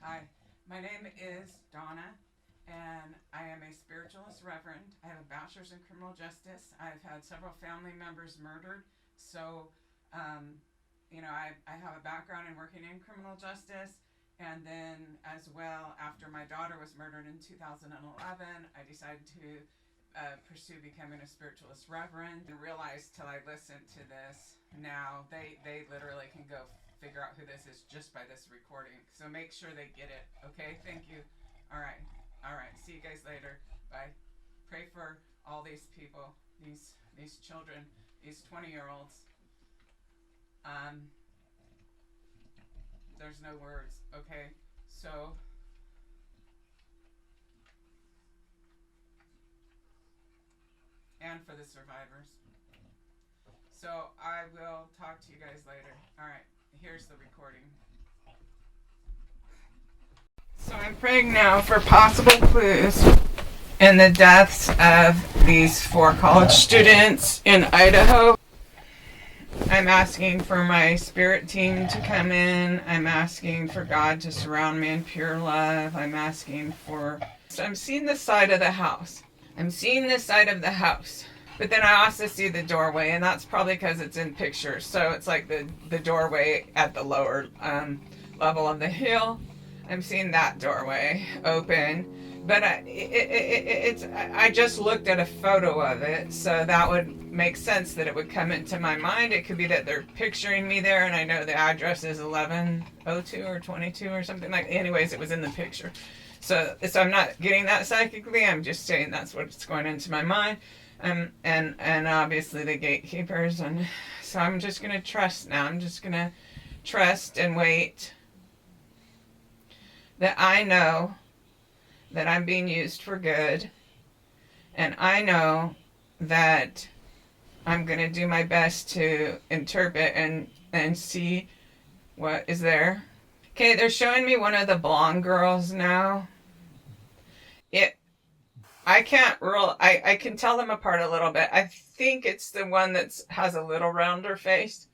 Hi, my name is Donna, and I am a spiritualist reverend. I have a bachelor's in criminal justice. I've had several family members murdered, so I have a background in working in criminal justice. And then, as well, after my daughter was murdered in 2011, I decided to pursue becoming a spiritualist reverend, and realized till I listened to this now, they literally can go figure out who this is just by this recording. So make sure they get it. Okay, thank you. All right, see you guys later. Bye. Pray for all these people, these children, these 20-year-olds. There's no words. Okay, so and for the survivors. So I will talk to you guys later. All right, here's the recording. So I'm praying now for possible clues in the deaths of these 4 college students in Idaho. I'm asking for my spirit team to come in. I'm asking for God to surround me in pure love. I'm seeing the side of the house. But then I also see the doorway, and that's probably because it's in pictures. So it's like the doorway at the lower level of the hill. I'm seeing that doorway open. But I just looked at a photo of it, so that would make sense that it would come into my mind. It could be that they're picturing me there, and I know the address is 1102 or 22 or something like that. Anyways, it was in the picture. So I'm not getting that psychically. I'm just saying that's what's going into my mind. And obviously the gatekeepers. And so I'm just going to trust now. I'm just going to trust and wait that I know that I'm being used for good, and I know that I'm going to do my best to interpret and see what is there. Okay, they're showing me one of the blonde girls now. I can't rule, I can tell them apart a little bit. I think it's the one that has a little rounder face.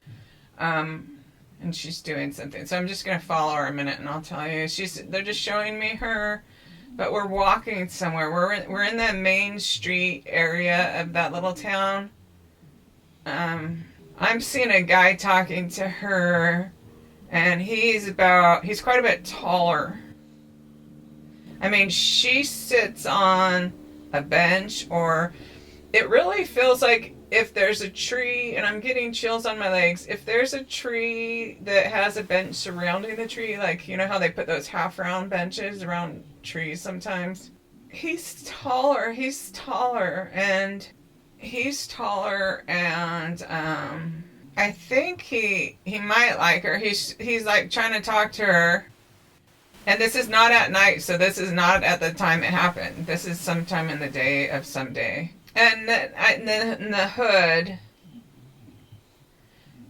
And she's doing something. So I'm just going to follow her a minute and I'll tell you. They're just showing me her. But we're walking somewhere. We're in the main street area of that little town. I'm seeing a guy talking to her, and he's quite a bit taller. I mean, she sits on a bench, or it really feels like if there's a tree, and I'm getting chills on my legs, if there's a tree that has a bench surrounding the tree, like, you know how they put those half-round benches around trees sometimes? He's taller, and I think he might like her. He's like trying to talk to her. And this is not at night, so this is not at the time it happened. This is sometime in the day of some day. And in the hood,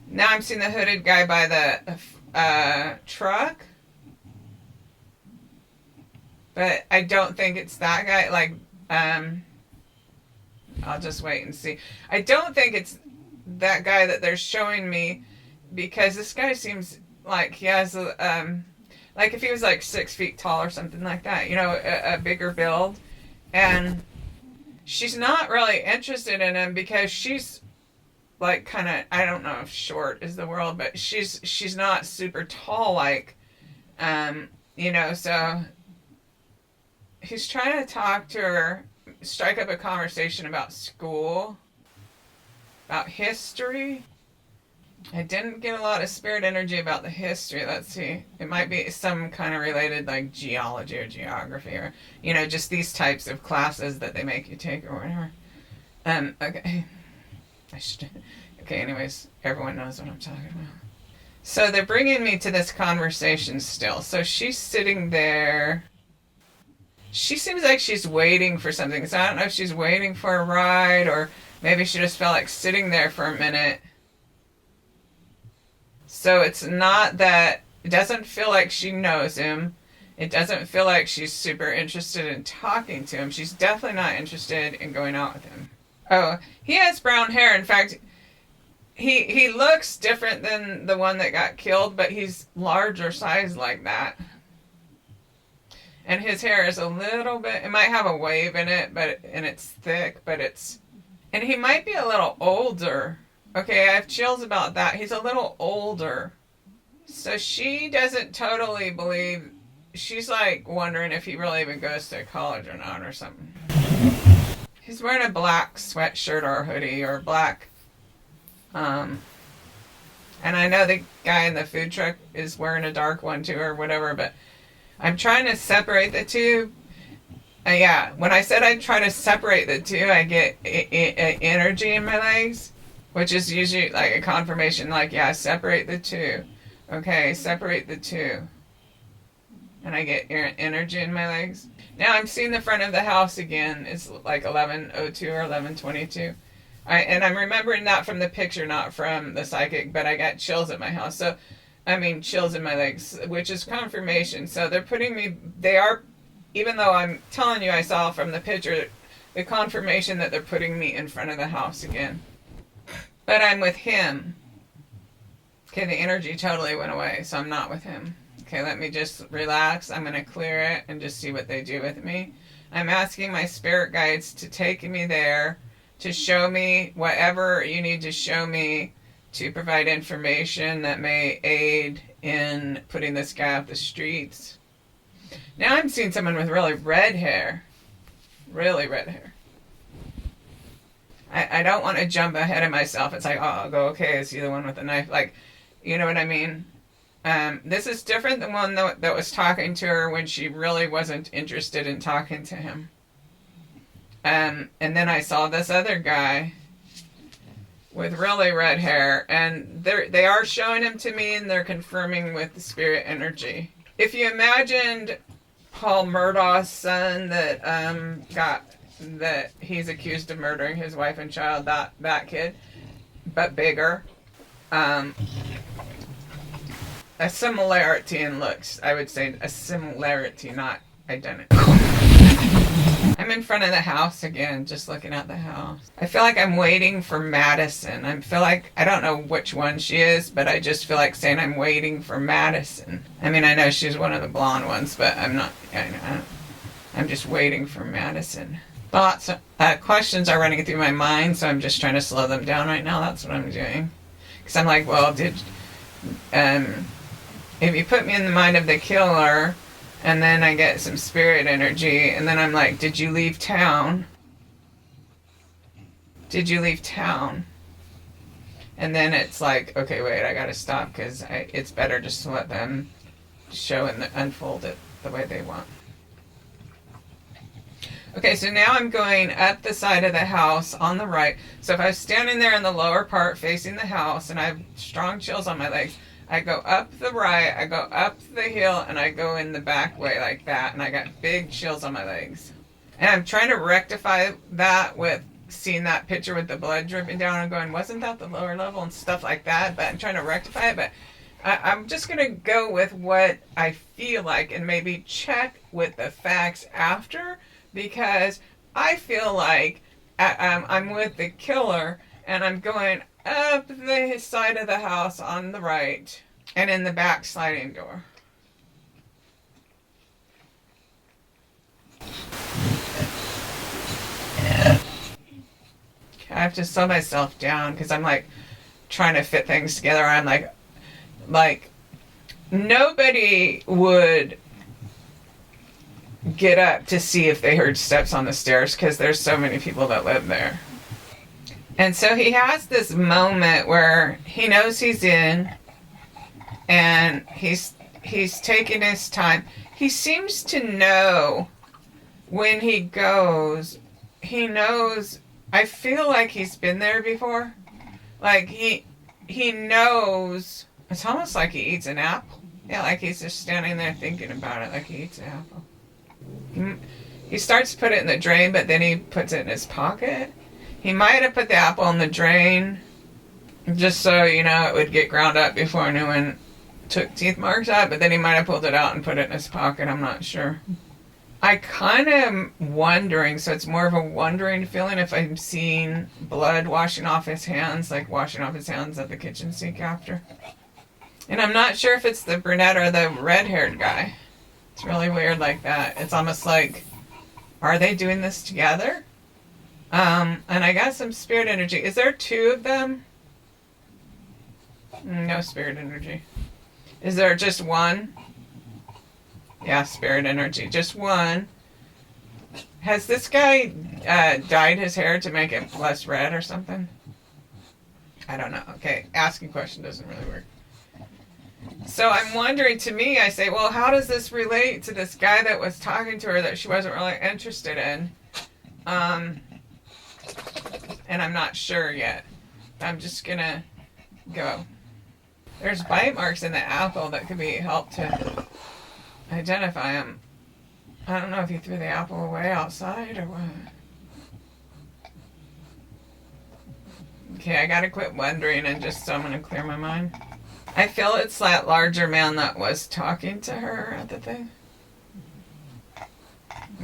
now I'm seeing the hooded guy by the truck. But I don't think it's that guy. Like, I'll just wait and see. I don't think it's that guy that they're showing me, because this guy seems like he has like if he was like 6 feet tall or something like that, you know, a bigger build. And she's not really interested in him because she's like kind of, I don't know if short is the word, but she's not super tall, like, you know, so he's trying to talk to her, strike up a conversation about school, about history. I didn't get a lot of spirit energy about the history. Let's see. It might be some kind of related, like geology or geography, or, you know, just these types of classes that they make you take or whatever. Okay. Okay, anyways, everyone knows what I'm talking about. So they're bringing me to this conversation still. So she's sitting there. She seems like she's waiting for something. So I don't know if she's waiting for a ride, or maybe she just felt like sitting there for a minute. So it's not that, it doesn't feel like she knows him. It doesn't feel like she's super interested in talking to him. She's definitely not interested in going out with him. Oh, he has brown hair. In fact, he looks different than the one that got killed, but he's larger size like that. And his hair is a little bit, it might have a wave in it, and it's thick, and he might be a little older. Okay, I have chills about that. He's a little older. So she doesn't totally believe, she's like wondering if he really even goes to college or not or something. He's wearing a black sweatshirt or a hoodie or black, and I know the guy in the food truck is wearing a dark one too or whatever, but I'm trying to separate the two. Yeah, when I said I try to separate the two, I get energy in my legs, which is usually like a confirmation, like, yeah, separate the two. Okay, separate the two. And I get energy in my legs. Now I'm seeing the front of the house again. It's like 11:02 or 11:22. And I'm remembering that from the picture, not from the psychic, but I got chills at my house. So, I mean, chills in my legs, which is confirmation. So they're putting me, they are, even though I'm telling you I saw from the picture, the confirmation that they're putting me in front of the house again. But I'm with him. Okay, the energy totally went away, so I'm not with him. Okay, let me just relax. I'm going to clear it and just see what they do with me. I'm asking my spirit guides to take me there, to show me whatever you need to show me, to provide information that may aid in putting this guy off the streets. Now I'm seeing someone with really red hair. Really red hair. I don't want to jump ahead of myself. It's like, oh, I'll go, okay, is he the one with the knife? Like, you know what I mean? This is different than one that was talking to her when she really wasn't interested in talking to him. And then I saw this other guy with really red hair, and they are showing him to me, and they're confirming with the spirit energy. If you imagined Paul Murdaugh's son that he's accused of murdering his wife and child, that kid, but bigger, a similarity in looks. I would say a similarity, not identity. I'm in front of the house again, just looking at the house. I feel like I'm waiting for Madison. I feel like, I don't know which one she is, but I just feel like saying I'm waiting for Madison. I mean, I know she's one of the blonde ones, but I'm not, I'm just waiting for Madison. Thoughts, questions are running through my mind, so I'm just trying to slow them down right now. That's what I'm doing. Because I'm like, well, if you put me in the mind of the killer, and then I get some spirit energy, and then I'm like, did you leave town? Did you leave town? And then it's like, okay, wait, I gotta stop, because it's better just to let them show and unfold it the way they want. Okay, so now I'm going up the side of the house on the right. So if I was standing there in the lower part facing the house, and I have strong chills on my legs, I go up the right, I go up the hill, and I go in the back way like that, and I got big chills on my legs. And I'm trying to rectify that with seeing that picture with the blood dripping down and going, wasn't that the lower level and stuff like that? But I'm trying to rectify it, but I'm just going to go with what I feel like and maybe check with the facts after, because I feel like I'm with the killer, and I'm going up the side of the house on the right and in the back sliding door. I have to slow myself down because I'm like trying to fit things together. I'm like nobody would get up to see if they heard steps on the stairs because there's so many people that live there. And so he has this moment where he knows he's in, and he's taking his time. He seems to know when he goes. He knows. I feel like he's been there before. Like he knows. It's almost like he eats an apple. Yeah, like he's just standing there thinking about it, like he eats an apple. He starts to put it in the drain, but then he puts it in his pocket. He might have put the apple in the drain just so, it would get ground up before anyone took teeth marks out, but then he might have pulled it out and put it in his pocket. I'm not sure. I kind of am wondering, so it's more of a wondering feeling if I'm seeing blood washing off his hands, like washing off his hands at the kitchen sink after. And I'm not sure if it's the brunette or the red-haired guy. It's really weird like that. It's almost like, are they doing this together? And I got some spirit energy. Is there two of them? No spirit energy. Is there just one? Yeah, spirit energy. Just one. Has this guy dyed his hair to make it less red or something? I don't know. Okay, asking question doesn't really work. So I'm wondering, to me, I say, well, how does this relate to this guy that was talking to her that she wasn't really interested in? And I'm not sure yet. I'm just gonna go. There's bite marks in the apple that could be helped to identify him. I don't know if he threw the apple away outside or what. Okay, I gotta quit wondering and just, so I'm gonna clear my mind. I feel it's that larger man that was talking to her at the thing.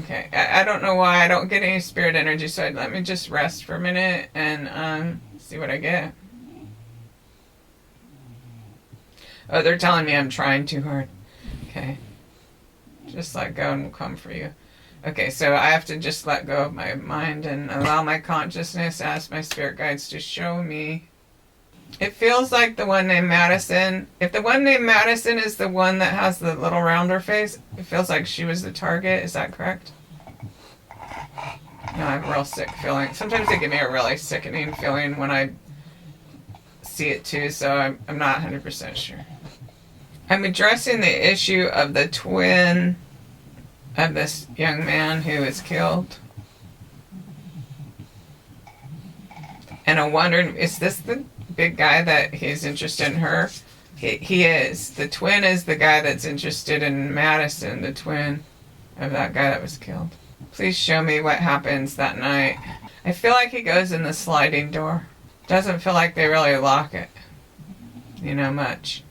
Okay, I don't know why I don't get any spirit energy, so let me just rest for a minute and see what I get. Oh, they're telling me I'm trying too hard. Okay. Just let go and we'll come for you. Okay, so I have to just let go of my mind and allow my consciousness, ask my spirit guides to show me. It feels like the one named Madison. If the one named Madison is the one that has the little rounder face, it feels like she was the target. Is that correct? No, I have a real sick feeling. Sometimes they give me a really sickening feeling when I see it too, so I'm not 100% sure. I'm addressing the issue of the twin of this young man who was killed. And I'm wondering, is this the big guy that he's interested in her? He is. The twin is the guy that's interested in Madison, the twin of that guy that was killed. Please show me what happens that night. I feel like he goes in the sliding door. Doesn't feel like they really lock it, much.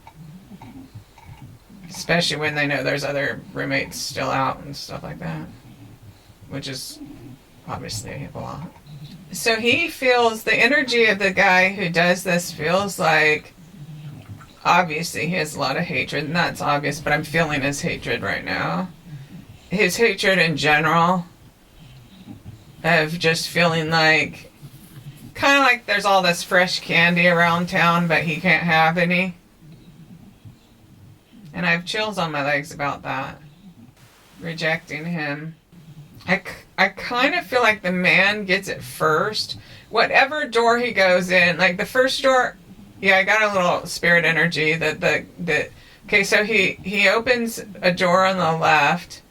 Especially when they know there's other roommates still out and stuff like that. Which is obviously a lot. So he feels, the energy of the guy who does this feels like, obviously he has a lot of hatred, and that's obvious, but I'm feeling his hatred right now. His hatred in general, of just feeling like, kind of like there's all this fresh candy around town, but he can't have any. And I have chills on my legs about that. Rejecting him. I kind of feel like the man gets it first. Whatever door he goes in, like the first door, yeah, I got a little spirit energy that okay, so he opens a door on the left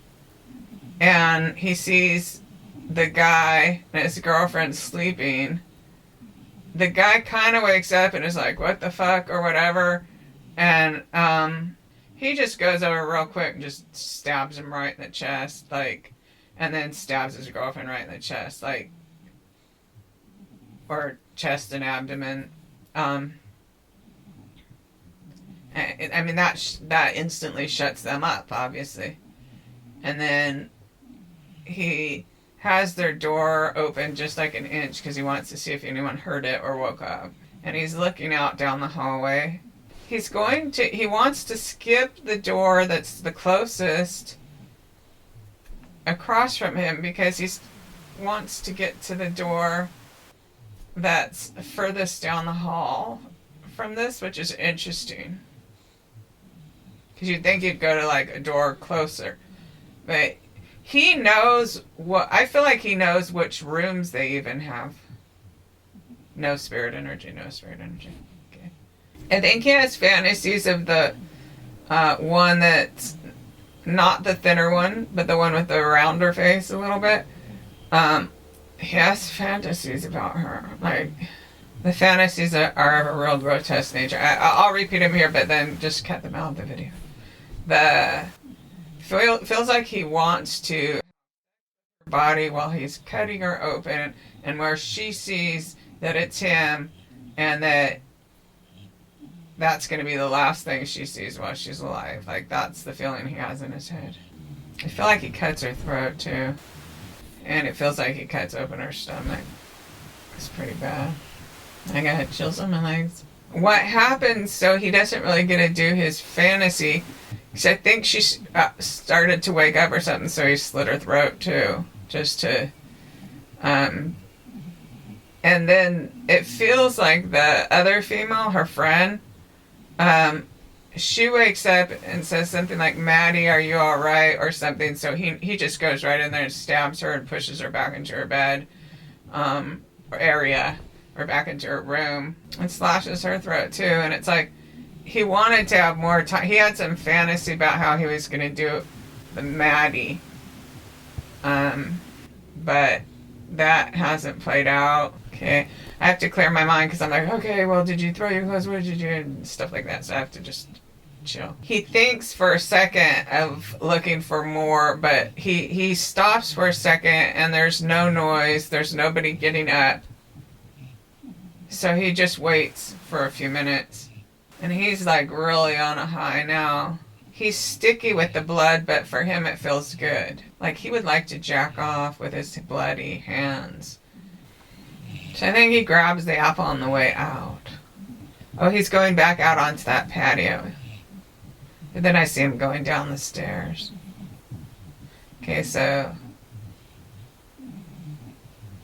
and he sees the guy and his girlfriend sleeping. The guy kind of wakes up and is like, what the fuck, or whatever. And he just goes over real quick and just stabs him right in the chest, like, and then stabs his girlfriend right in the chest, like, or chest and abdomen. I mean, that instantly shuts them up, obviously. And then he has their door open just like an inch because he wants to see if anyone heard it or woke up. And he's looking out down the hallway. He wants to skip the door that's the closest across from him because he wants to get to the door that's furthest down the hall from this, which is interesting. Because you'd think he'd go to like a door closer. But he knows I feel like he knows which rooms they even have. No spirit energy. Okay. I think he has fantasies of the one that's not the thinner one, but the one with the rounder face a little bit. He has fantasies about her. Like, the fantasies are of a real grotesque nature. I'll repeat them here, but then just cut them out of the video. Feels like he wants to her body while he's cutting her open, and where she sees that it's him, and that's going to be the last thing she sees while she's alive. Like, that's the feeling he has in his head. I feel like he cuts her throat, too. And it feels like he cuts open her stomach. It's pretty bad. I got chills on my legs. What happens, so he doesn't really get to do his fantasy, So I think she started to wake up or something, so he slit her throat too, just to, and then it feels like the other female, her friend, she wakes up and says something like, Maddie, are you alright, or something, so he just goes right in there and stabs her and pushes her back into her bed, area, or back into her room, and slashes her throat too, and it's like, he wanted to have more time. He had some fantasy about how he was going to do the Maddie. But that hasn't played out. Okay. I have to clear my mind because I'm like, okay, well, did you throw your clothes? What did you do? And stuff like that. So I have to just chill. He thinks for a second of looking for more, but he stops for a second and there's no noise. There's nobody getting up. So he just waits for a few minutes. And he's like really on a high now. He's sticky with the blood, but for him it feels good. Like he would like to jack off with his bloody hands. So I think he grabs the apple on the way out. Oh, he's going back out onto that patio. And then I see him going down the stairs. Okay, so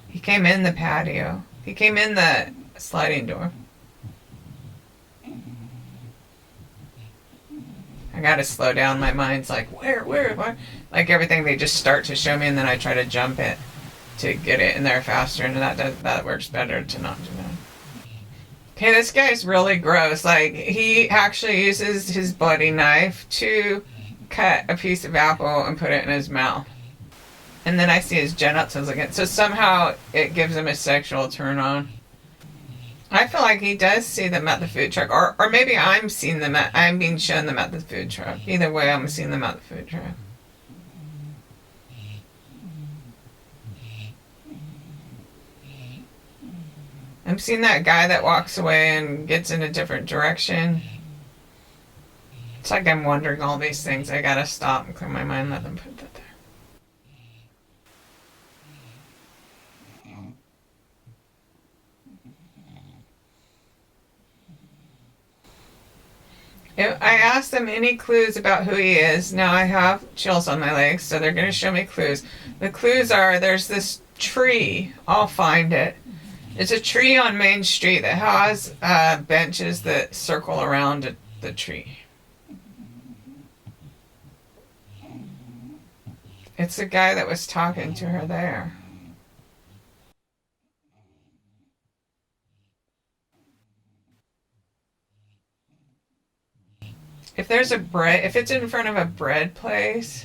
he came in the patio. He came in the sliding door. I gotta slow down. My mind's like, where? Like everything they just start to show me, and then I try to jump it to get it in there faster, and that works better to not do that. Okay, this guy's really gross. Like, he actually uses his bloody knife to cut a piece of apple and put it in his mouth. And then I see his genitals again. So somehow it gives him a sexual turn on. I feel like he does see them at the food truck, or maybe I'm being shown them at the food truck. Either way, I'm seeing them at the food truck. I'm seeing that guy that walks away and gets in a different direction. It's like I'm wondering all these things. I gotta stop and clear my mind and let them put that there. I asked them any clues about who he is. Now I have chills on my legs, so they're going to show me clues. The clues are, there's this tree. I'll find it. It's a tree on Main Street that has benches that circle around the tree. It's the guy that was talking to her there. If it's in front of a bread place,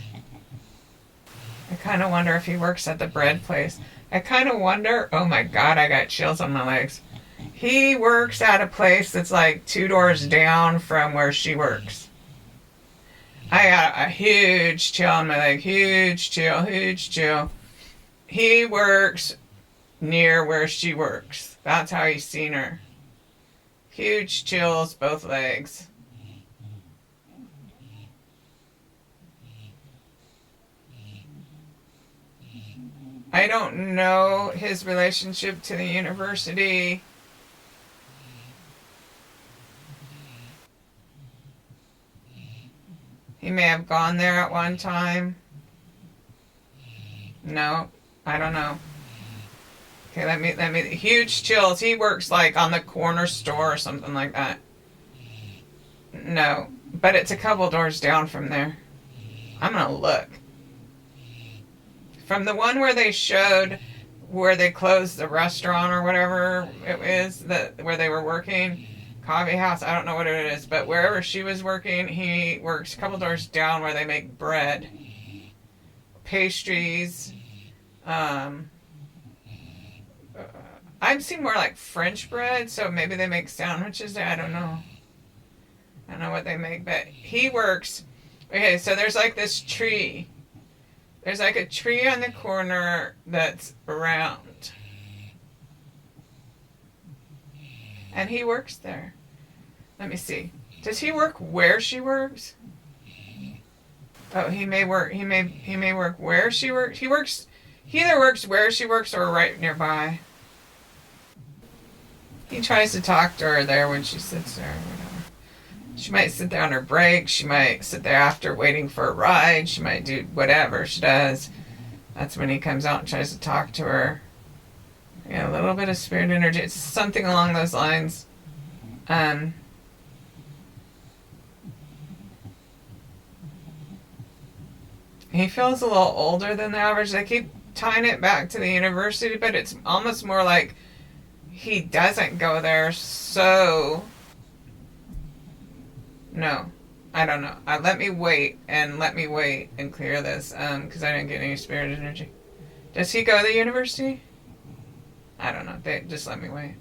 I kind of wonder if he works at the bread place. I kind of wonder, oh my God, I got chills on my legs. He works at a place that's like 2 doors down from where she works. I got a huge chill on my leg, huge chill. He works near where she works. That's how he's seen her. Huge chills, both legs. I don't know his relationship to the university. He may have gone there at one time. No, I don't know. Okay, let me, huge chills. He works like on the corner store or something like that. No, but it's a couple doors down from there. I'm gonna look. From the one where they showed where they closed the restaurant or whatever it is, where they were working, coffee house, I don't know what it is, but wherever she was working, he works a couple doors down where they make bread, pastries. I've seen more like French bread, so maybe they make sandwiches there. I don't know. I don't know what they make, but he works. Okay, so there's like this tree. There's like a tree on the corner that's round. And he works there. Let me see. Does he work where she works? Oh, he may work where she works. He either works where she works or right nearby. He tries to talk to her there when she sits there or whatever. She might sit there on her break. She might sit there after waiting for a ride. She might do whatever she does. That's when he comes out and tries to talk to her. Yeah, a little bit of spirit energy. It's something along those lines. He feels a little older than the average. They keep tying it back to the university, but it's almost more like he doesn't go there, so... No. I don't know. Let me wait and clear this, because I didn't get any spirit energy. Does he go to the university? I don't know. Just let me wait.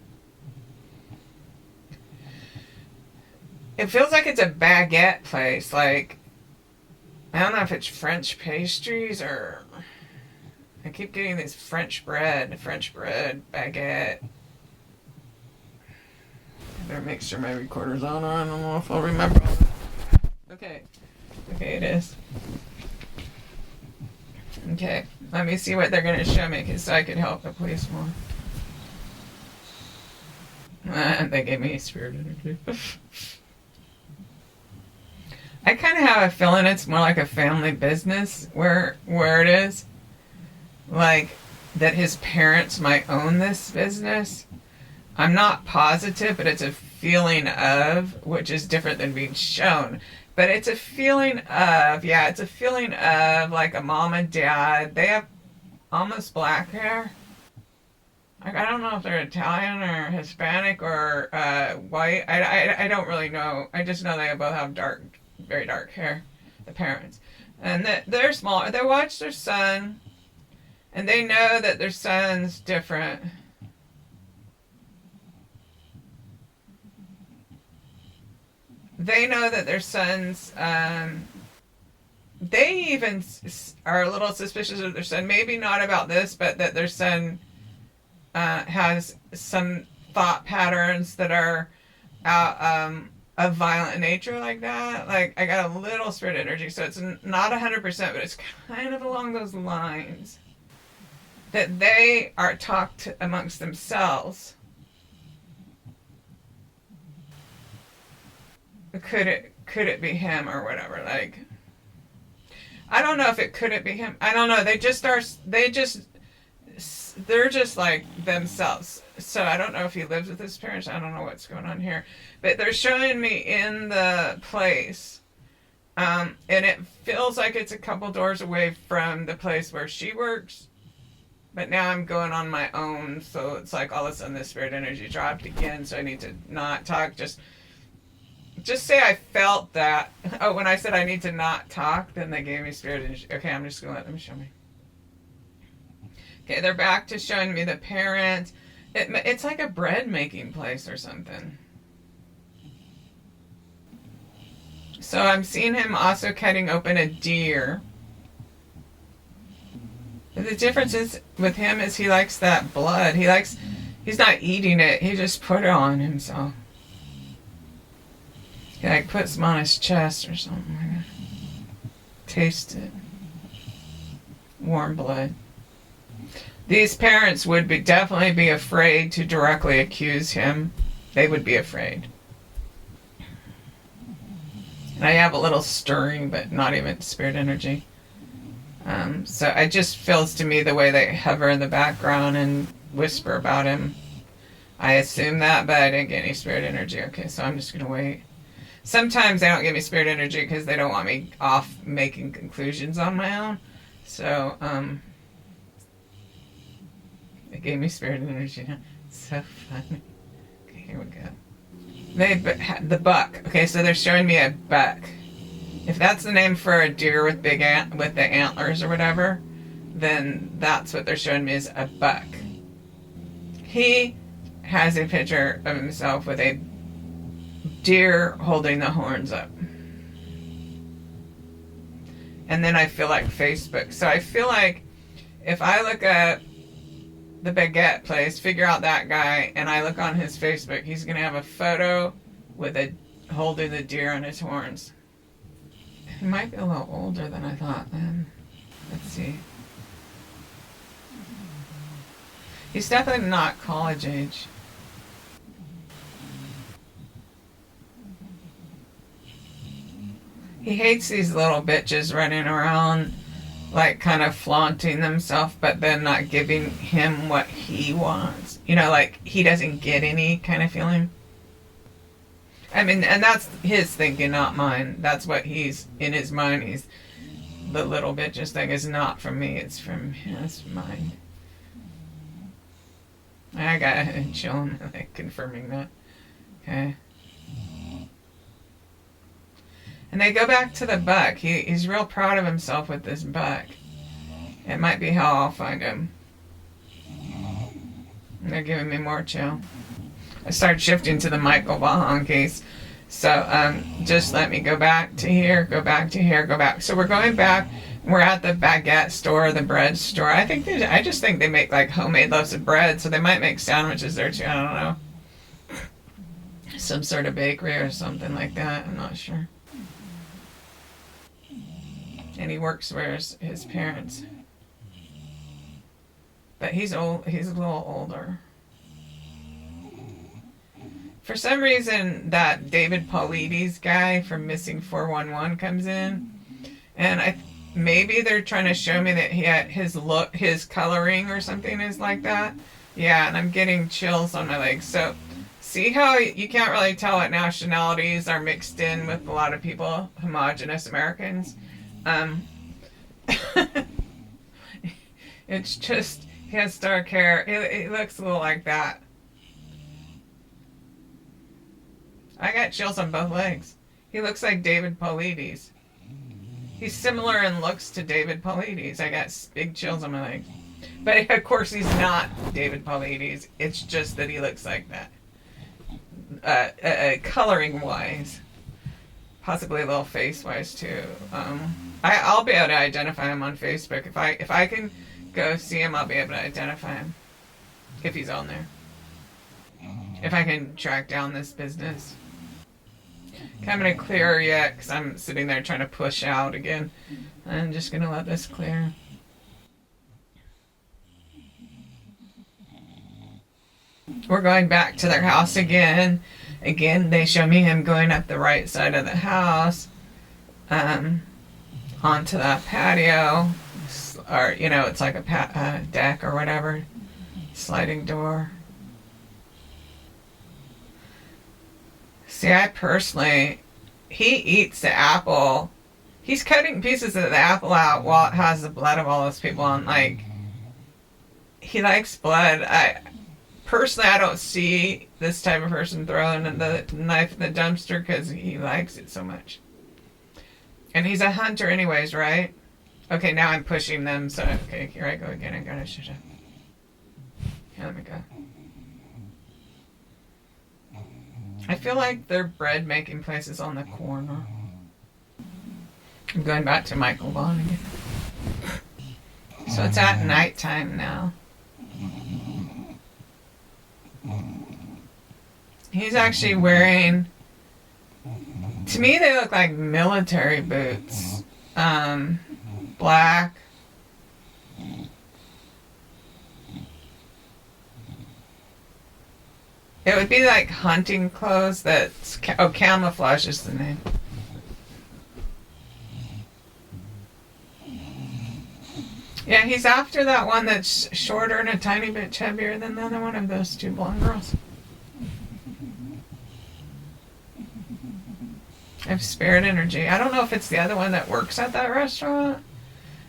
It feels like it's a baguette place. Like, I don't know if it's French pastries or... I keep getting this French bread, baguette. I better make sure my recorder's on, or I don't know if I'll remember. Okay. Okay, it is. Okay, let me see what they're going to show me, so I can help the police more. They gave me spirit energy. I kind of have a feeling it's more like a family business where it is. Like, that his parents might own this business. I'm not positive, but it's a feeling of, which is different than being shown. But it's a feeling of, it's a feeling of like a mom and dad. They have almost black hair. Like, I don't know if they're Italian or Hispanic or white. I don't really know. I just know they both have very dark hair, the parents. And they're small. They watch their son, and they know that their son's different. They know that their son's, they even are a little suspicious of their son. Maybe not about this, but that their son has some thought patterns that are of violent nature like that. Like, I got a little spirit energy, so it's not 100%, but it's kind of along those lines. That they are talked amongst themselves. Could it be him or whatever? Like, I don't know if it couldn't be him. I don't know. They're just like themselves. So I don't know if he lives with his parents. I don't know what's going on here. But they're showing me in the place. And it feels like it's a couple doors away from the place where she works. But now I'm going on my own. So it's like all of a sudden the spirit energy dropped again. So I need to not talk. Just say I felt that. Oh, when I said I need to not talk, then they gave me spirit energy. Okay, I'm just going to let them show me. Okay, they're back to showing me the parents. It's like a bread making place or something. So I'm seeing him also cutting open a deer. The difference is with him is he likes that blood. He's not eating it. He just put it on himself. He like puts some on his chest or something like that. Taste it. Warm blood. These parents would definitely be afraid to directly accuse him. They would be afraid. And I have a little stirring, but not even spirit energy. So it just feels to me the way they hover in the background and whisper about him. I assume that, but I didn't get any spirit energy. Okay, so I'm just going to wait. Sometimes they don't give me spirit energy because they don't want me off making conclusions on my own. So, they gave me spirit energy. It's so funny. Okay, here we go. The buck. Okay, so they're showing me a buck. If that's the name for a deer with with the antlers or whatever, then that's what they're showing me is a buck. He has a picture of himself with a deer holding the horns up. And then I feel like Facebook. So I feel like if I look up the baguette place, figure out that guy, and I look on his Facebook, he's going to have a photo with holding the deer on his horns. He might be a little older than I thought then. Let's see. He's definitely not college age. He hates these little bitches running around, like, kind of flaunting themselves, but then not giving him what he wants. You know, like, he doesn't get any kind of feeling. I mean, and that's his thinking, not mine. That's what he's, in his mind, he's, the little bitches thing is not from me, it's from his mind. I gotta chill him, like, confirming that. Okay. And they go back to the buck. He's real proud of himself with this buck. It might be how I'll find him. And they're giving me more chill. I started shifting to the Michael Vaughan case. So just let me go back to here, go back to here, go back. So we're going back. We're at the baguette store, the bread store. I just think they make like homemade loaves of bread, so they might make sandwiches there too. I don't know. Some sort of bakery or something like that. I'm not sure. And he works where his parents. But he's old. He's a little older. For some reason, that David Paulides guy from Missing 411 comes in, and maybe they're trying to show me that his coloring or something is like that. Yeah, and I'm getting chills on my legs. So, see how you can't really tell what nationalities are mixed in with a lot of people, homogenous Americans. It's just, he has dark hair. He looks a little like that. I got chills on both legs. He looks like David Paulides. He's similar in looks to David Paulides. I got big chills on my legs. But of course he's not David Paulides. It's just that he looks like that. Coloring wise. Possibly a little face wise too. I'll be able to identify him on Facebook. If I can go see him, I'll be able to identify him. If he's on there. If I can track down this business. Okay, I'm going to clear yet because I'm sitting there trying to push out again. I'm just going to let this clear. We're going back to their house again. Again, they show me him going up the right side of the house. Onto that patio. Or, you know, it's like a deck or whatever. Sliding door. See, I personally, he eats the apple. He's cutting pieces of the apple out while it has the blood of all those people on. Like, he likes blood. Personally, I don't see this type of person throwing the knife in the dumpster because he likes it so much. And he's a hunter anyways, right? Okay, now I'm pushing them, so, okay, here I go again. I gotta shut up. Here, let me go. I feel like their bread making place is on the corner. I'm going back to Michael Vaughan again. So it's at nighttime now. He's actually wearing, to me they look like military boots. Black. It would be like hunting clothes that's, camouflage is the name. Yeah, he's after that one that's shorter and a tiny bit chubbier than the other one of those two blonde girls. I have spirit energy. I don't know if it's the other one that works at that restaurant.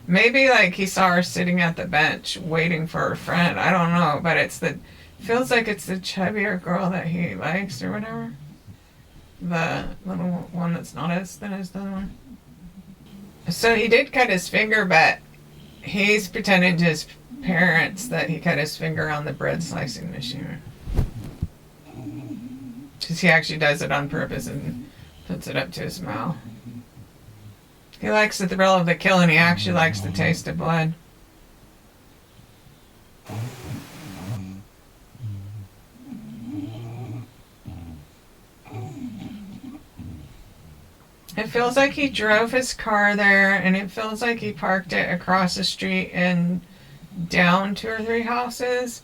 Maybe like he saw her sitting at the bench waiting for her friend. I don't know, but feels like it's the chubbier girl that he likes or whatever. The little one that's not as thin as the other one. So he did cut his finger, but he's pretending to his parents that he cut his finger on the bread slicing machine. Because he actually does it on purpose and puts it up to his mouth. He likes the thrill of the kill, and he actually likes the taste of blood. It feels like he drove his car there, and it feels like he parked it across the street and down 2 or 3 houses,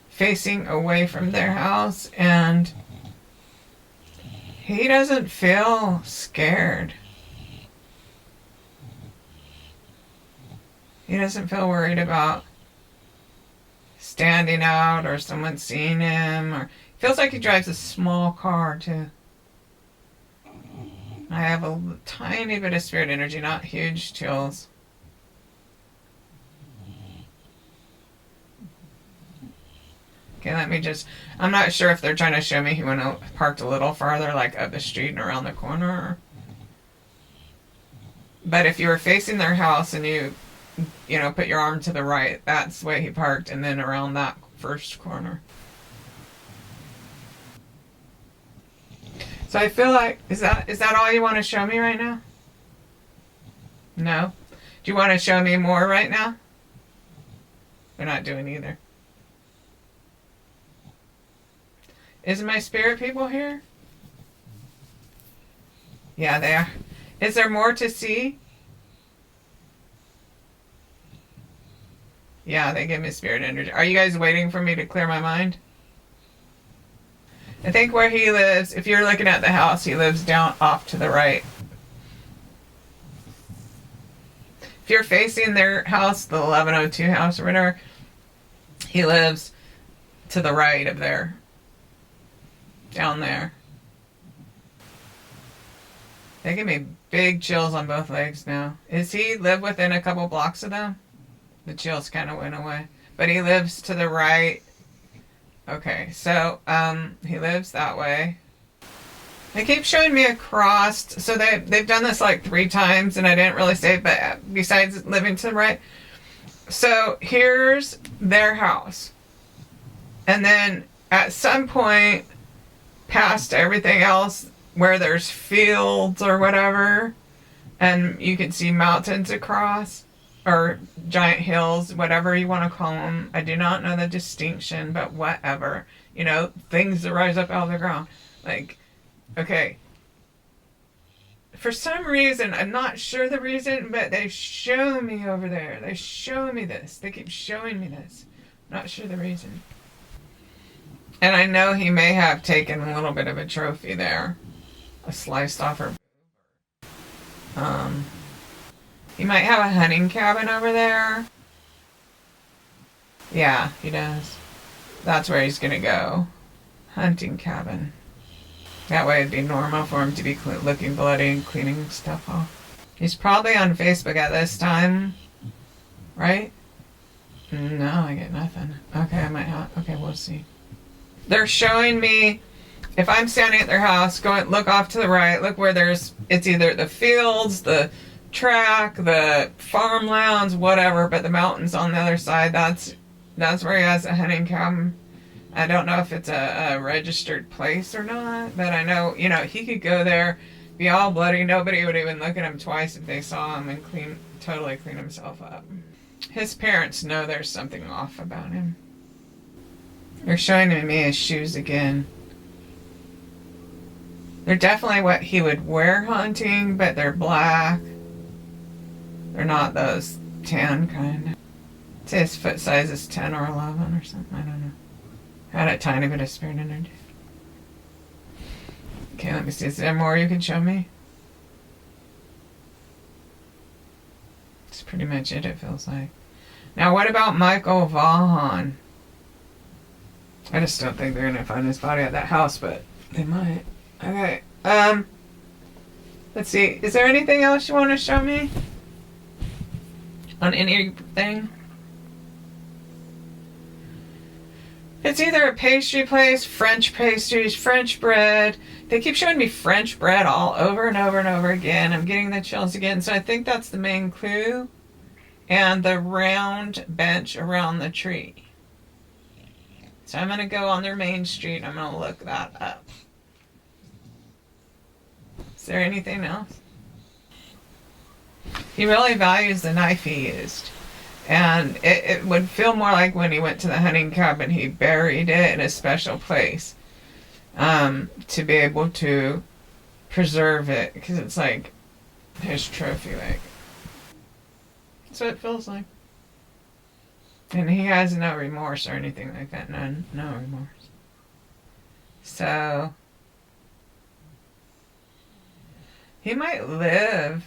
facing away from their house, and he doesn't feel scared. He doesn't feel worried about standing out or someone seeing him. Or feels like he drives a small car too. I have a tiny bit of spirit energy, not huge chills. Okay, let me just... I'm not sure if they're trying to show me he went out, parked a little farther, like up the street and around the corner. But if you were facing their house and you put your arm to the right, that's the way he parked, and then around that first corner. So I feel like, is that all you want to show me right now? No? Do you want to show me more right now? They're not doing either. Is my spirit people here? Yeah, they are. Is there more to see? Yeah, they give me spirit energy. Are you guys waiting for me to clear my mind? I think where he lives, if you're looking at the house, he lives down off to the right. If you're facing their house, the 1102 house or whatever, he lives to the right of there. Down there. They give me big chills on both legs now. Is he live within a couple blocks of them? The chills kind of went away. But he lives to the right. Okay, so he lives that way. They keep showing me a cross. So they've done this like 3 times, and I didn't really say, but besides living to the right. So here's their house. And then at some point, past everything else, where there's fields or whatever, and you can see mountains across, or giant hills, whatever you want to call them. I do not know the distinction, but whatever. Things that rise up out of the ground. Like, okay. For some reason, I'm not sure the reason, but they show me over there. They show me this. They keep showing me this. Not sure the reason. And I know he may have taken a little bit of a trophy there. A sliced off her. He might have a hunting cabin over there. Yeah, he does. That's where he's gonna go. Hunting cabin. That way it'd be normal for him to be looking bloody and cleaning stuff off. He's probably on Facebook at this time. Right? No, I get nothing. Okay, I might have... Okay, we'll see. They're showing me... If I'm standing at their house, look off to the right, look where it's either the fields, the track, the farmlands, whatever, but the mountains on the other side, that's where he has a hunting cabin. I don't know if it's a registered place or not, but I know, he could go there, be all bloody, nobody would even look at him twice if they saw him, and totally clean himself up. His parents know there's something off about him. They're showing me his shoes again. They're definitely what he would wear hunting, but they're black. They're not those tan kind. I'd say his foot size is 10 or 11 or something. I don't know. Had a tiny bit of spirit energy. Okay, let me see. Is there more you can show me? That's pretty much it feels like. Now, what about Michael Vaughan? I just don't think they're going to find his body at that house, but they might. Okay, let's see. Is there anything else you want to show me? On anything? It's either a pastry place, French pastries, French bread. They keep showing me French bread all over and over and over again. I'm getting the chills again. So I think that's the main clue. And the round bench around the tree. So I'm going to go on their main street. I'm going to look that up. Is there anything else? He really values the knife he used. And it would feel more like when he went to the hunting cabin, he buried it in a special place to be able to preserve it. Because it's like his trophy, like. That's what it feels like. And he has no remorse or anything like that. No remorse. So he might live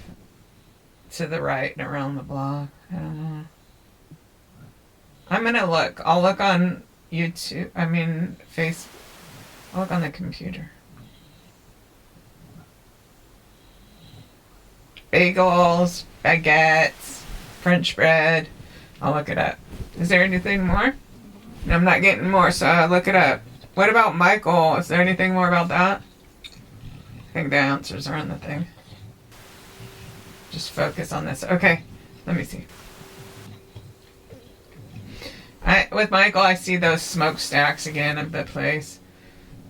to the right and around the block. I'm gonna look. I'll look on YouTube. I mean, Facebook. I'll look on the computer. Bagels, baguettes, French bread. I'll look it up. Is there anything more? I'm not getting more, so I'll look it up. What about Michael? Is there anything more about that? I think the answers are on the thing. Just focus on this. Okay, let me see. With Michael, I see those smokestacks again of the place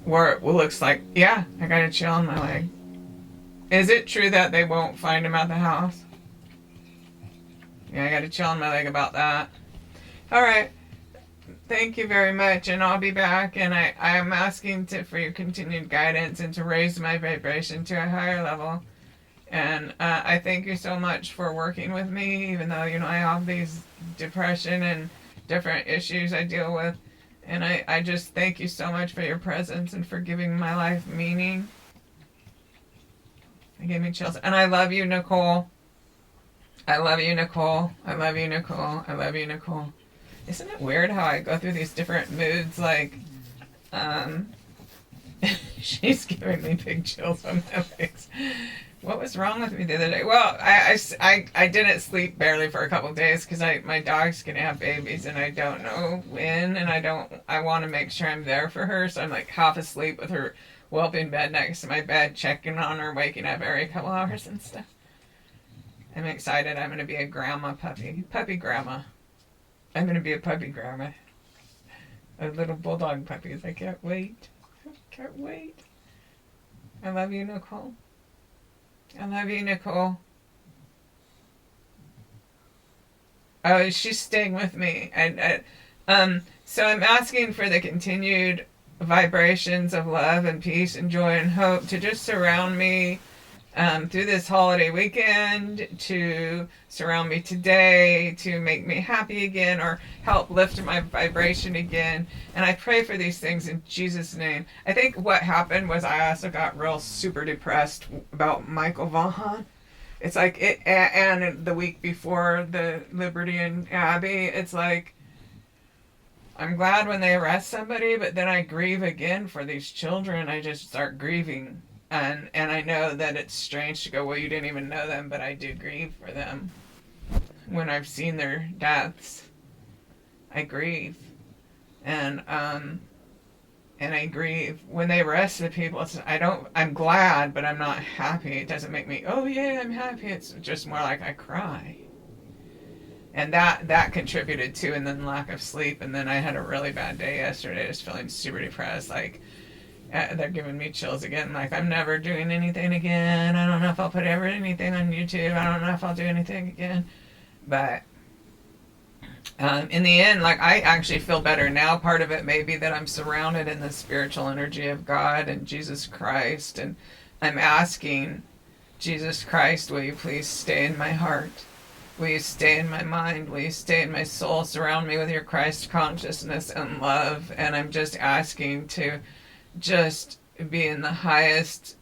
where it looks like, yeah, I got a chill on my leg. Is it true that they won't find him at the house? Yeah, I got a chill on my leg about that. All right. Thank you very much, and I'll be back, and I'm asking for your continued guidance and to raise my vibration to a higher level. And I thank you so much for working with me, even though, I have these depression and different issues I deal with. And I just thank you so much for your presence and for giving my life meaning. It gave me chills. And I love you, Nicole. I love you, Nicole. I love you, Nicole. I love you, Nicole. Isn't it weird how I go through these different moods? Like, she's giving me big chills on my legs. What was wrong with me the other day? Well, I didn't sleep barely for a couple of days because my dog's gonna have babies and I don't know when, and I want to make sure I'm there for her, so I'm like half asleep with her whelping bed next to my bed, checking on her, waking up every couple hours and stuff. I'm excited. I'm gonna be a grandma puppy grandma. I'm gonna be a puppy grandma. A little bulldog puppies. I can't wait. Can't wait. I love you, Nicole. I love you, Nicole. Oh, she's staying with me. So I'm asking for the continued vibrations of love and peace and joy and hope to just surround me through this holiday weekend, to surround me today, to make me happy again, or help lift my vibration again. And I pray for these things in Jesus' name. I think what happened was I also got real super depressed about Michael Vaughan. It's like it, and the week before the Liberty and Abbey, it's like, I'm glad when they arrest somebody, but then I grieve again for these children. I just start grieving. And I know that it's strange to go, well, you didn't even know them, but I do grieve for them. When I've seen their deaths, I grieve. And I grieve. When they arrest the people, I'm glad, but I'm not happy. It doesn't make me, oh yeah, I'm happy. It's just more like I cry. And that contributed too, and then lack of sleep. And then I had a really bad day yesterday, just feeling super depressed, like, they're giving me chills again. Like, I'm never doing anything again. I don't know if I'll put anything on YouTube. I don't know if I'll do anything again. But in the end, like, I actually feel better now. Part of it may be that I'm surrounded in the spiritual energy of God and Jesus Christ. And I'm asking, Jesus Christ, will you please stay in my heart? Will you stay in my mind? Will you stay in my soul? Surround me with your Christ consciousness and love. And I'm just asking to just be in the highest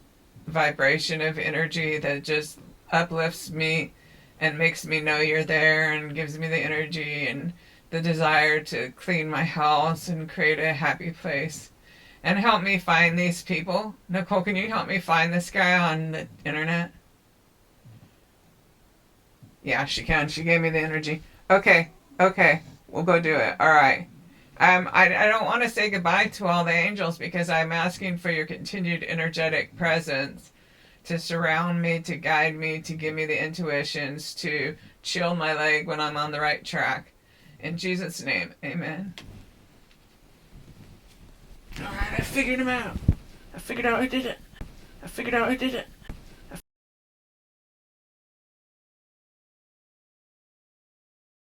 vibration of energy that just uplifts me and makes me know you're there and gives me the energy and the desire to clean my house and create a happy place. And help me find these people. Nicole, can you help me find this guy on the internet? Yeah, she can. She gave me the energy. Okay. We'll go do it. All right. I don't want to say goodbye to all the angels because I'm asking for your continued energetic presence to surround me, to guide me, to give me the intuitions, to chill my leg when I'm on the right track. In Jesus' name, amen. All right, I figured him out. I figured out who did it.